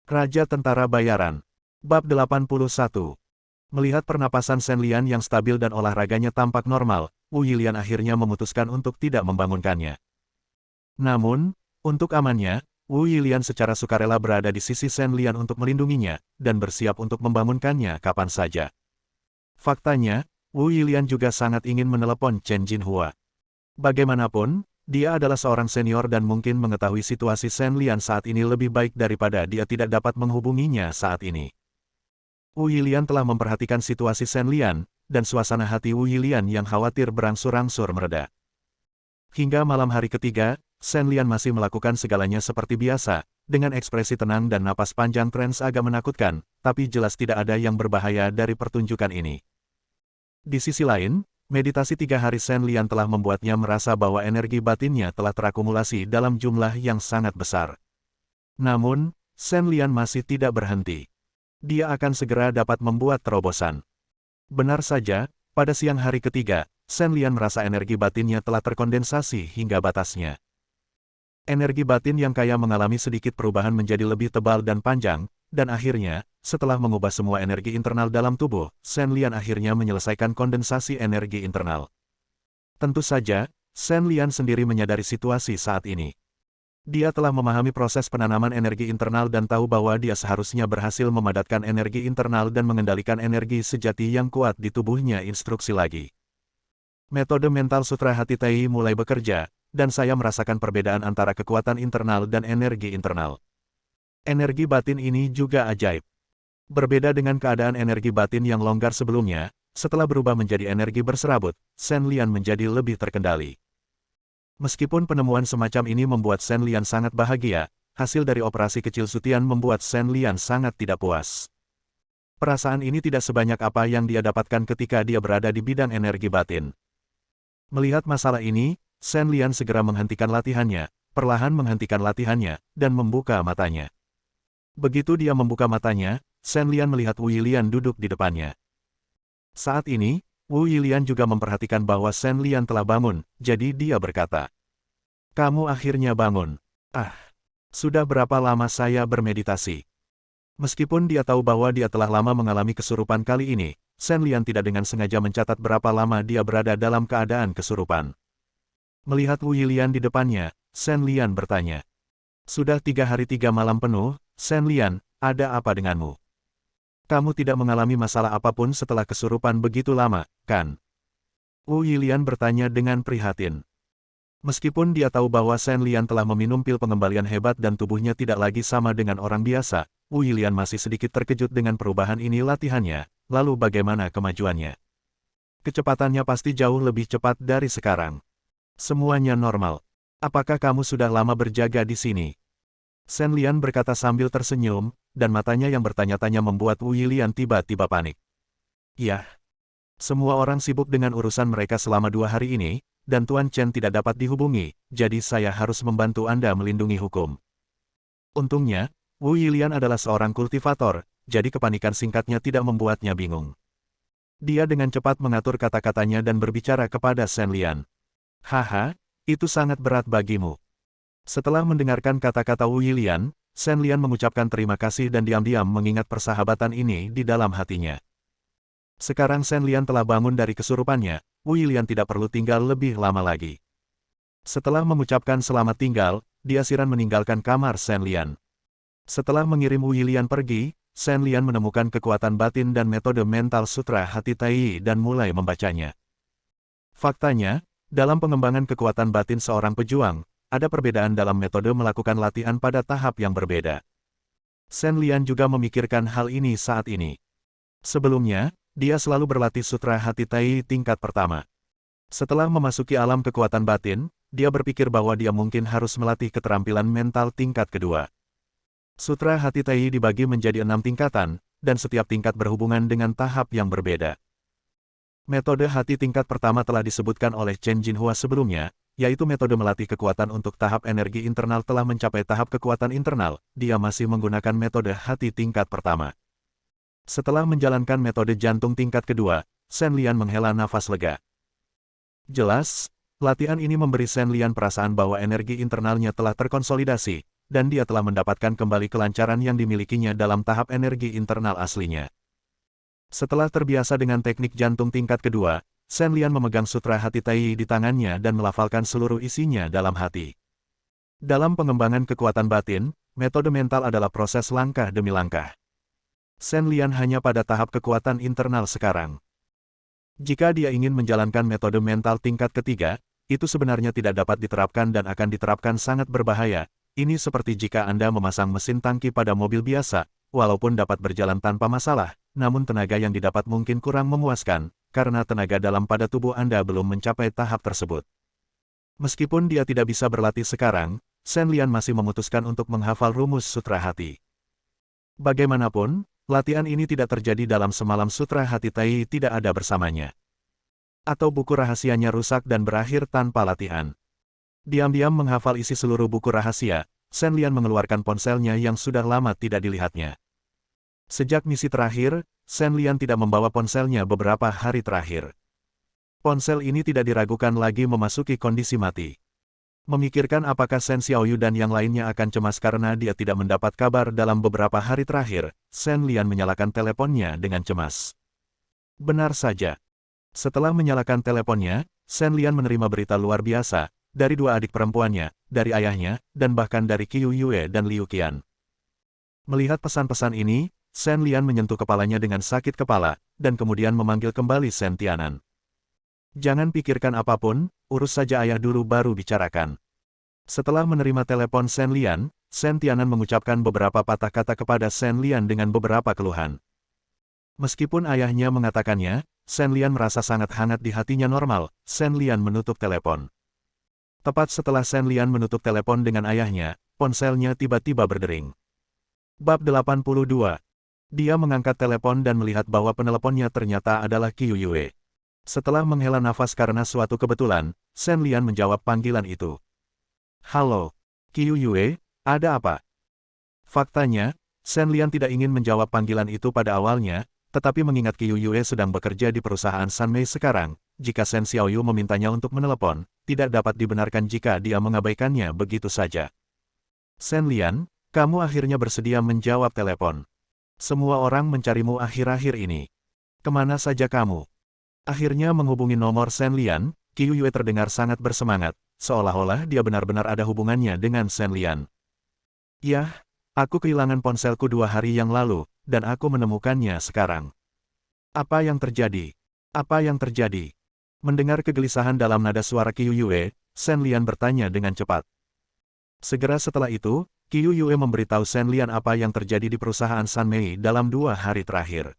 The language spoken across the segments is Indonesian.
Raja Tentara Bayaran. Bab 81. Melihat pernapasan Shen Lian yang stabil dan olahraganya tampak normal, Wu Yilian akhirnya memutuskan untuk tidak membangunkannya. Namun, untuk amannya, Wu Yilian secara sukarela berada di sisi Shen Lian untuk melindunginya, dan bersiap untuk membangunkannya kapan saja. Faktanya, Wu Yilian juga sangat ingin menelepon Chen Jinhua. Bagaimanapun, dia adalah seorang senior dan mungkin mengetahui situasi Shen Lian saat ini lebih baik daripada dia tidak dapat menghubunginya saat ini. Wu Yilian telah memperhatikan situasi Shen Lian, dan suasana hati Wu Yilian yang khawatir berangsur-angsur mereda. Hingga malam hari ketiga, Shen Lian masih melakukan segalanya seperti biasa, dengan ekspresi tenang dan napas panjang trance agak menakutkan, tapi jelas tidak ada yang berbahaya dari pertunjukan ini. Di sisi lain, meditasi 3 hari Shen Lian telah membuatnya merasa bahwa energi batinnya telah terakumulasi dalam jumlah yang sangat besar. Namun, Shen Lian masih tidak berhenti. Dia akan segera dapat membuat terobosan. Benar saja, pada siang hari ketiga, Shen Lian merasa energi batinnya telah terkondensasi hingga batasnya. Energi batin yang kaya mengalami sedikit perubahan menjadi lebih tebal dan panjang, dan akhirnya, setelah mengubah semua energi internal dalam tubuh, Shen Lian akhirnya menyelesaikan kondensasi energi internal. Tentu saja, Shen Lian sendiri menyadari situasi saat ini. Dia telah memahami proses penanaman energi internal dan tahu bahwa dia seharusnya berhasil memadatkan energi internal dan mengendalikan energi sejati yang kuat di tubuhnya. Instruksi lagi. Metode mental sutra hati Tai mulai bekerja, dan saya merasakan perbedaan antara kekuatan internal dan energi internal. Energi batin ini juga ajaib. Berbeda dengan keadaan energi batin yang longgar sebelumnya, setelah berubah menjadi energi berserabut, Shen Lian menjadi lebih terkendali. Meskipun penemuan semacam ini membuat Shen Lian sangat bahagia, hasil dari operasi kecil Sutian membuat Shen Lian sangat tidak puas. Perasaan ini tidak sebanyak apa yang dia dapatkan ketika dia berada di bidang energi batin. Melihat masalah ini, Shen Lian segera menghentikan latihannya, perlahan menghentikan latihannya, dan membuka matanya. Begitu dia membuka matanya, Shen Lian melihat Wu Yilian duduk di depannya. Saat ini, Wu Yilian juga memperhatikan bahwa Shen Lian telah bangun, jadi dia berkata, "Kamu akhirnya bangun. Ah, sudah berapa lama saya bermeditasi?" Meskipun dia tahu bahwa dia telah lama mengalami kesurupan kali ini, Shen Lian tidak dengan sengaja mencatat berapa lama dia berada dalam keadaan kesurupan. Melihat Wu Yilian di depannya, Shen Lian bertanya, "Sudah 3 hari 3 malam penuh, Shen Lian, ada apa denganmu? Kamu tidak mengalami masalah apapun setelah kesurupan begitu lama, kan?" Wu Yilian bertanya dengan prihatin. Meskipun dia tahu bahwa Shen Lian telah meminum pil pengembalian hebat dan tubuhnya tidak lagi sama dengan orang biasa, Wu Yilian masih sedikit terkejut dengan perubahan ini latihannya, lalu bagaimana kemajuannya? Kecepatannya pasti jauh lebih cepat dari sekarang. Semuanya normal. Apakah kamu sudah lama berjaga di sini? Shen Lian berkata sambil tersenyum, dan matanya yang bertanya-tanya membuat Wu Yilian tiba-tiba panik. "Yah. Semua orang sibuk dengan urusan mereka selama 2 hari ini, dan Tuan Chen tidak dapat dihubungi, jadi saya harus membantu Anda melindungi hukum." Untungnya, Wu Yilian adalah seorang kultivator, jadi kepanikan singkatnya tidak membuatnya bingung. Dia dengan cepat mengatur kata-katanya dan berbicara kepada Shen Lian. "Haha, itu sangat berat bagimu." Setelah mendengarkan kata-kata Wu Yilian, Shen Lian mengucapkan terima kasih dan diam-diam mengingat persahabatan ini di dalam hatinya. Sekarang Shen Lian telah bangun dari kesurupannya, Wu Yilian tidak perlu tinggal lebih lama lagi. Setelah mengucapkan selamat tinggal, dia siran meninggalkan kamar Shen Lian. Setelah mengirim Wu Yilian pergi, Shen Lian menemukan kekuatan batin dan metode mental sutra hati Tai dan mulai membacanya. Faktanya, dalam pengembangan kekuatan batin seorang pejuang, ada perbedaan dalam metode melakukan latihan pada tahap yang berbeda. Shen Lian juga memikirkan hal ini saat ini. Sebelumnya, dia selalu berlatih sutra hati Tai tingkat pertama. Setelah memasuki alam kekuatan batin, dia berpikir bahwa dia mungkin harus melatih keterampilan mental tingkat kedua. Sutra hati Tai dibagi menjadi 6 tingkatan, dan setiap tingkat berhubungan dengan tahap yang berbeda. Metode hati tingkat pertama telah disebutkan oleh Chen Jinhua sebelumnya, yaitu metode melatih kekuatan untuk tahap energi internal telah mencapai tahap kekuatan internal, dia masih menggunakan metode hati tingkat pertama. Setelah menjalankan metode jantung tingkat kedua, Shen Lian menghela nafas lega. Jelas, latihan ini memberi Shen Lian perasaan bahwa energi internalnya telah terkonsolidasi, dan dia telah mendapatkan kembali kelancaran yang dimilikinya dalam tahap energi internal aslinya. Setelah terbiasa dengan teknik jantung tingkat kedua, Shen Lian memegang Sutra Hati Tai di tangannya dan melafalkan seluruh isinya dalam hati. Dalam pengembangan kekuatan batin, metode mental adalah proses langkah demi langkah. Shen Lian hanya pada tahap kekuatan internal sekarang. Jika dia ingin menjalankan metode mental tingkat ketiga, itu sebenarnya tidak dapat diterapkan dan akan diterapkan sangat berbahaya. Ini seperti jika Anda memasang mesin tangki pada mobil biasa, walaupun dapat berjalan tanpa masalah, namun tenaga yang didapat mungkin kurang memuaskan, karena tenaga dalam pada tubuh Anda belum mencapai tahap tersebut. Meskipun dia tidak bisa berlatih sekarang, Shen Lian masih memutuskan untuk menghafal rumus Sutra Hati. Bagaimanapun, latihan ini tidak terjadi dalam semalam. Sutra Hati Tai tidak ada bersamanya. Atau buku rahasianya rusak dan berakhir tanpa latihan. Diam-diam menghafal isi seluruh buku rahasia, Shen Lian mengeluarkan ponselnya yang sudah lama tidak dilihatnya. Sejak misi terakhir, Shen Lian tidak membawa ponselnya beberapa hari terakhir. Ponsel ini tidak diragukan lagi memasuki kondisi mati. Memikirkan apakah Shen Xiaoyu dan yang lainnya akan cemas karena dia tidak mendapat kabar dalam beberapa hari terakhir, Shen Lian menyalakan teleponnya dengan cemas. Benar saja. Setelah menyalakan teleponnya, Shen Lian menerima berita luar biasa, dari dua adik perempuannya, dari ayahnya, dan bahkan dari Qiu Yue dan Liu Qian. Melihat pesan-pesan ini, Shen Lian menyentuh kepalanya dengan sakit kepala, dan kemudian memanggil kembali Shen Tianan. Jangan pikirkan apapun, urus saja ayah dulu baru bicarakan. Setelah menerima telepon Shen Lian, Shen Tianan mengucapkan beberapa patah kata kepada Shen Lian dengan beberapa keluhan. Meskipun ayahnya mengatakannya, Shen Lian merasa sangat hangat di hatinya. Normal, Shen Lian menutup telepon. Tepat setelah Shen Lian menutup telepon dengan ayahnya, ponselnya tiba-tiba berdering. Bab 82. Dia mengangkat telepon dan melihat bahwa peneleponnya ternyata adalah Qiu Yue. Setelah menghela nafas karena suatu kebetulan, Shen Lian menjawab panggilan itu. Halo, Qiu Yue, ada apa? Faktanya, Shen Lian tidak ingin menjawab panggilan itu pada awalnya, tetapi mengingat Qiu Yue sedang bekerja di perusahaan Sanmei sekarang, jika Shen Xiaoyu memintanya untuk menelepon, tidak dapat dibenarkan jika dia mengabaikannya begitu saja. Shen Lian, kamu akhirnya bersedia menjawab telepon. Semua orang mencarimu akhir-akhir ini. Kemana saja kamu? Akhirnya menghubungi nomor Shen Lian, Qiu Yue terdengar sangat bersemangat, seolah-olah dia benar-benar ada hubungannya dengan Shen Lian. Yah, aku kehilangan ponselku 2 hari yang lalu, dan aku menemukannya sekarang. Apa yang terjadi? Apa yang terjadi? Mendengar kegelisahan dalam nada suara Qiu Yue, Shen Lian bertanya dengan cepat. Segera setelah itu, Qiu Yue memberitahu Shen Lian apa yang terjadi di perusahaan Sanmei dalam 2 hari terakhir.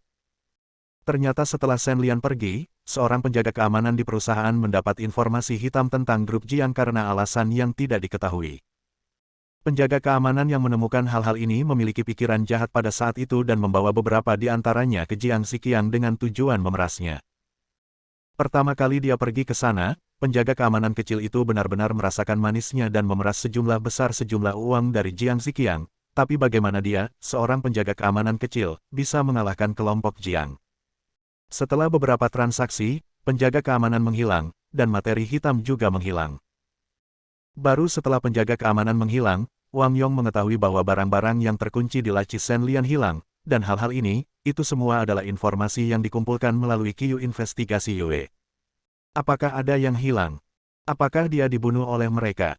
Ternyata setelah Shen Lian pergi, seorang penjaga keamanan di perusahaan mendapat informasi hitam tentang grup Jiang karena alasan yang tidak diketahui. Penjaga keamanan yang menemukan hal-hal ini memiliki pikiran jahat pada saat itu dan membawa beberapa di antaranya ke Jiang Xiqiang dengan tujuan memerasnya. Pertama kali dia pergi ke sana, penjaga keamanan kecil itu benar-benar merasakan manisnya dan memeras sejumlah besar uang dari Jiang Xiqiang, tapi bagaimana dia, seorang penjaga keamanan kecil, bisa mengalahkan kelompok Jiang? Setelah beberapa transaksi, penjaga keamanan menghilang, dan materi hitam juga menghilang. Baru setelah penjaga keamanan menghilang, Wang Yong mengetahui bahwa barang-barang yang terkunci di laci Shen Lian hilang, dan hal-hal ini, itu semua adalah informasi yang dikumpulkan melalui Qiu Investigasi Yue. Apakah ada yang hilang? Apakah dia dibunuh oleh mereka?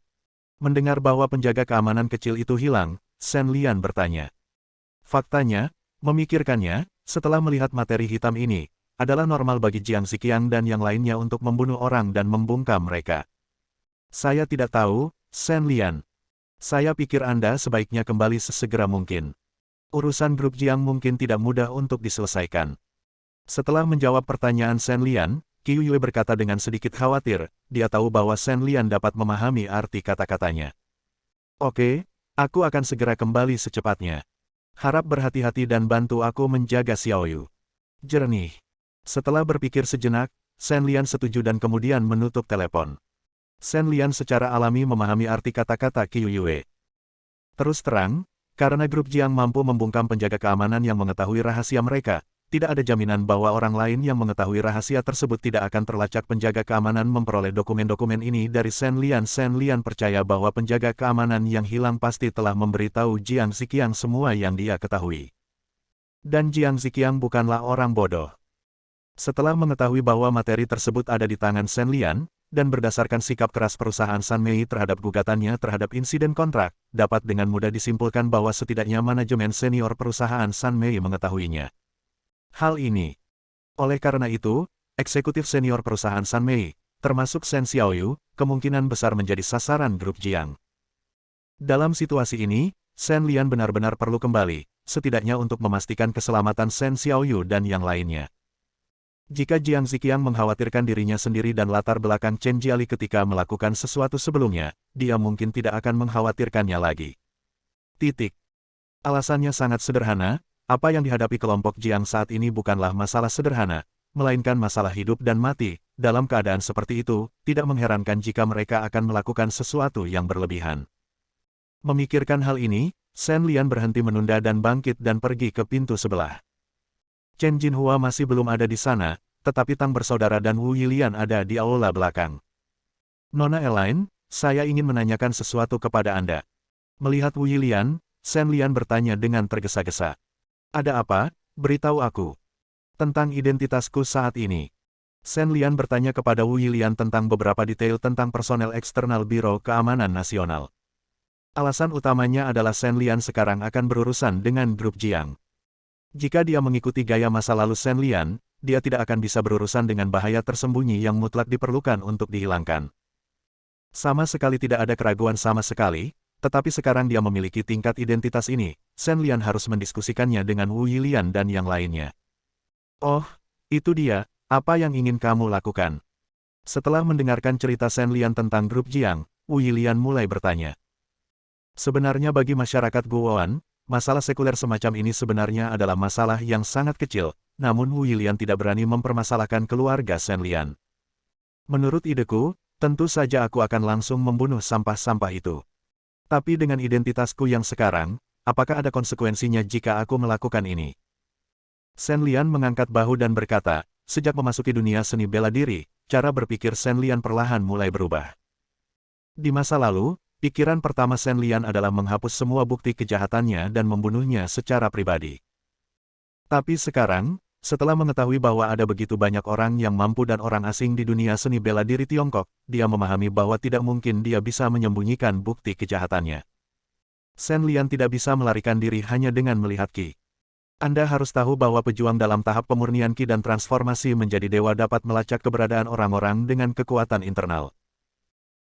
Mendengar bahwa penjaga keamanan kecil itu hilang, Shen Lian bertanya. Faktanya, memikirkannya, setelah melihat materi hitam ini, adalah normal bagi Jiang Xiqiang dan yang lainnya untuk membunuh orang dan membungkam mereka. Saya tidak tahu, Shen Lian. Saya pikir Anda sebaiknya kembali sesegera mungkin. Urusan grup Jiang mungkin tidak mudah untuk diselesaikan. Setelah menjawab pertanyaan Shen Lian, Qiu Yue berkata dengan sedikit khawatir, dia tahu bahwa Shen Lian dapat memahami arti kata-katanya. Oke, aku akan segera kembali secepatnya. Harap berhati-hati dan bantu aku menjaga Xiaoyu. Jernih. Setelah berpikir sejenak, Shen Lian setuju dan kemudian menutup telepon. Shen Lian secara alami memahami arti kata-kata Qiu Yue. Terus terang, karena grup Jiang mampu membungkam penjaga keamanan yang mengetahui rahasia mereka, tidak ada jaminan bahwa orang lain yang mengetahui rahasia tersebut tidak akan terlacak. Penjaga keamanan memperoleh dokumen-dokumen ini dari Shen Lian. Shen Lian percaya bahwa penjaga keamanan yang hilang pasti telah memberitahu Jiang Ziqiang semua yang dia ketahui. Dan Jiang Ziqiang bukanlah orang bodoh. Setelah mengetahui bahwa materi tersebut ada di tangan Shen Lian, dan berdasarkan sikap keras perusahaan Sunmei terhadap gugatannya terhadap insiden kontrak, dapat dengan mudah disimpulkan bahwa setidaknya manajemen senior perusahaan Sunmei mengetahuinya. Hal ini. Oleh karena itu, eksekutif senior perusahaan Sunmei, termasuk Shen Xiaoyu, kemungkinan besar menjadi sasaran grup Jiang. Dalam situasi ini, Shen Lian benar-benar perlu kembali, setidaknya untuk memastikan keselamatan Shen Xiaoyu dan yang lainnya. Jika Jiang Ziqiang mengkhawatirkan dirinya sendiri dan latar belakang Chen Jiali ketika melakukan sesuatu sebelumnya, dia mungkin tidak akan mengkhawatirkannya lagi. Alasannya sangat sederhana. Apa yang dihadapi kelompok Jiang saat ini bukanlah masalah sederhana, melainkan masalah hidup dan mati. Dalam keadaan seperti itu, tidak mengherankan jika mereka akan melakukan sesuatu yang berlebihan. Memikirkan hal ini, Shen Lian berhenti menunda dan bangkit dan pergi ke pintu sebelah. Chen Jinhua masih belum ada di sana, tetapi Tang bersaudara dan Wu Yilian ada di aula belakang. Nona Elaine, saya ingin menanyakan sesuatu kepada Anda. Melihat Wu Yilian, Shen Lian bertanya dengan tergesa-gesa. Ada apa? Beritahu aku. Tentang identitasku saat ini. Shen Lian bertanya kepada Wu Yilian tentang beberapa detail tentang personel eksternal Biro Keamanan Nasional. Alasan utamanya adalah Shen Lian sekarang akan berurusan dengan grup Jiang. Jika dia mengikuti gaya masa lalu Shen Lian, dia tidak akan bisa berurusan dengan bahaya tersembunyi yang mutlak diperlukan untuk dihilangkan. Sama sekali tidak ada keraguan sama sekali. Tetapi sekarang dia memiliki tingkat identitas ini, Shen Lian harus mendiskusikannya dengan Wu Yilian dan yang lainnya. Oh, itu dia, apa yang ingin kamu lakukan? Setelah mendengarkan cerita Shen Lian tentang grup Jiang, Wu Yilian mulai bertanya. Sebenarnya bagi masyarakat Guoan, masalah sekuler semacam ini sebenarnya adalah masalah yang sangat kecil, namun Wu Yilian tidak berani mempermasalahkan keluarga Shen Lian. Menurut ideku, tentu saja aku akan langsung membunuh sampah-sampah itu. Tapi dengan identitasku yang sekarang, apakah ada konsekuensinya jika aku melakukan ini? Shen Lian mengangkat bahu dan berkata, sejak memasuki dunia seni bela diri, cara berpikir Shen Lian perlahan mulai berubah. Di masa lalu, pikiran pertama Shen Lian adalah menghapus semua bukti kejahatannya dan membunuhnya secara pribadi. Tapi sekarang, setelah mengetahui bahwa ada begitu banyak orang yang mampu dan orang asing di dunia seni bela diri Tiongkok, dia memahami bahwa tidak mungkin dia bisa menyembunyikan bukti kejahatannya. Shen Lian tidak bisa melarikan diri hanya dengan melihat Qi. Anda harus tahu bahwa pejuang dalam tahap pemurnian Qi dan transformasi menjadi dewa dapat melacak keberadaan orang-orang dengan kekuatan internal.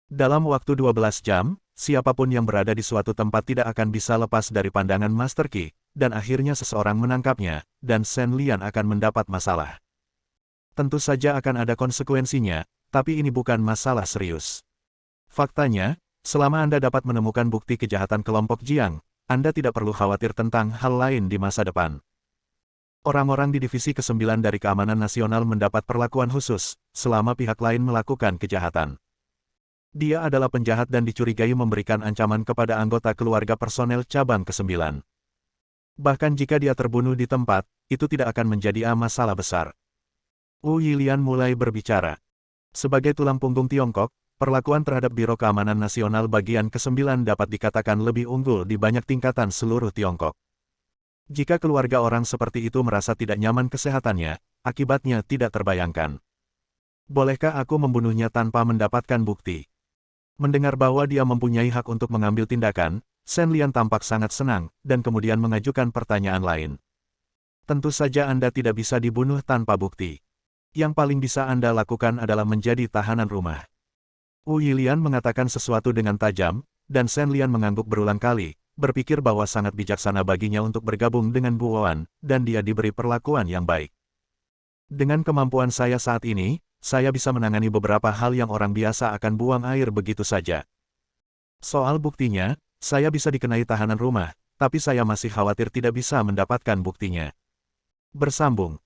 Dalam waktu 12 jam, siapapun yang berada di suatu tempat tidak akan bisa lepas dari pandangan Master Qi, dan akhirnya seseorang menangkapnya, dan Shen Lian akan mendapat masalah. Tentu saja akan ada konsekuensinya, tapi ini bukan masalah serius. Faktanya, selama Anda dapat menemukan bukti kejahatan kelompok Jiang, Anda tidak perlu khawatir tentang hal lain di masa depan. Orang-orang di Divisi ke-9 dari Keamanan Nasional mendapat perlakuan khusus, selama pihak lain melakukan kejahatan. Dia adalah penjahat dan dicurigai memberikan ancaman kepada anggota keluarga personel cabang ke-9. Bahkan jika dia terbunuh di tempat, itu tidak akan menjadi masalah besar. Wu Yilian mulai berbicara. Sebagai tulang punggung Tiongkok, perlakuan terhadap Biro Keamanan Nasional bagian ke-9 dapat dikatakan lebih unggul di banyak tingkatan seluruh Tiongkok. Jika keluarga orang seperti itu merasa tidak nyaman kesehatannya, akibatnya tidak terbayangkan. Bolehkah aku membunuhnya tanpa mendapatkan bukti? Mendengar bahwa dia mempunyai hak untuk mengambil tindakan, Shen Lian tampak sangat senang, dan kemudian mengajukan pertanyaan lain. Tentu saja Anda tidak bisa dibunuh tanpa bukti. Yang paling bisa Anda lakukan adalah menjadi tahanan rumah. Wu Yilian mengatakan sesuatu dengan tajam, dan Shen Lian mengangguk berulang kali, berpikir bahwa sangat bijaksana baginya untuk bergabung dengan Bu Wan, dan dia diberi perlakuan yang baik. Dengan kemampuan saya saat ini, saya bisa menangani beberapa hal yang orang biasa akan buang air begitu saja. Soal buktinya, saya bisa dikenai tahanan rumah, tapi saya masih khawatir tidak bisa mendapatkan buktinya. Bersambung.